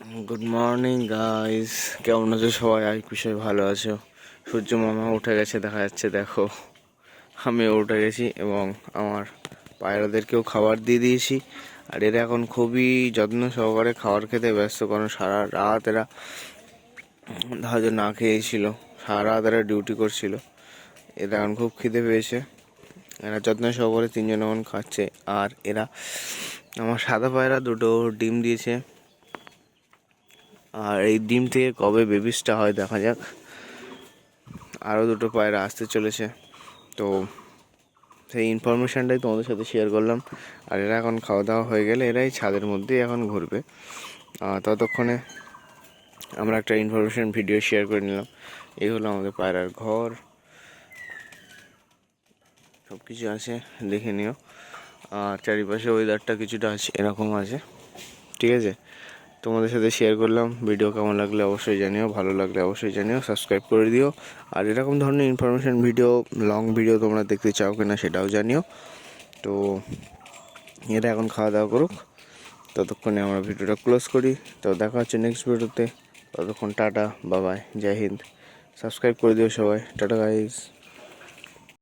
Good morning guys, কেমন আছো সবাই? আই সবাই ভালো আছো। সূর্য মামা উঠে গেছে দেখা যাচ্ছে, দেখো আমিও উঠে গেছি এবং আমার পায়রাদেরকেও খাবার দিয়ে দিয়েছি। আর এরা এখন খুবই যত্ন সহকারে খাবার খেতে ব্যস্ত, কারণ সারা রাত এরা হয়তো না খেয়েছিল, সারা রাত এরা ডিউটি করছিল। এরা এখন খুব খিদে পেয়েছে, এরা যত্ন সহকারে তিনজন এখন খাচ্ছে। আর এরা আমার সাদা পায়রা দুটো ডিম দিয়েছে, আর এই ডিম থেকে কবে বেবিসটা হয় দেখা যাক। আরও দুটো পায়রা আসতে চলেছে, তো সেই ইনফরমেশানটাই তোমাদের সাথে শেয়ার করলাম। আর এরা এখন খাওয়া দাওয়া হয়ে গেলে এরাই ছাদের মধ্যেই এখন ঘুরবে। ততক্ষণে আমরা একটা ইনফরমেশান ভিডিও শেয়ার করে নিলাম। এই হলো আমাদের পায়রার ঘর, সব কিছু আছে, দেখে নিও। আর চারিপাশে ওয়েদারটা কিছুটা আছে এরকম আছে, ঠিক আছে। তোমাদের সাথে শেয়ার করলাম। ভিডিও কেমন লাগলে অবশ্যই জানিও, ভালো লাগলে অবশ্যই জানিও, সাবস্ক্রাইব করে দিও। আর এরকম ধরনের ইনফরমেশান ভিডিও, লং ভিডিও তোমরা দেখতে চাও কিনা সেটাও জানিও। তো এরা এখন খাওয়া দাওয়া করুক, ততক্ষণে আমরা ভিডিওটা ক্লোজ করি। তো দেখা হচ্ছে নেক্সট ভিডিওতে। ততক্ষণ টাটা, বাবাই, জয় হিন্দ। সাবস্ক্রাইব করে দিও সবাই। Tata guys.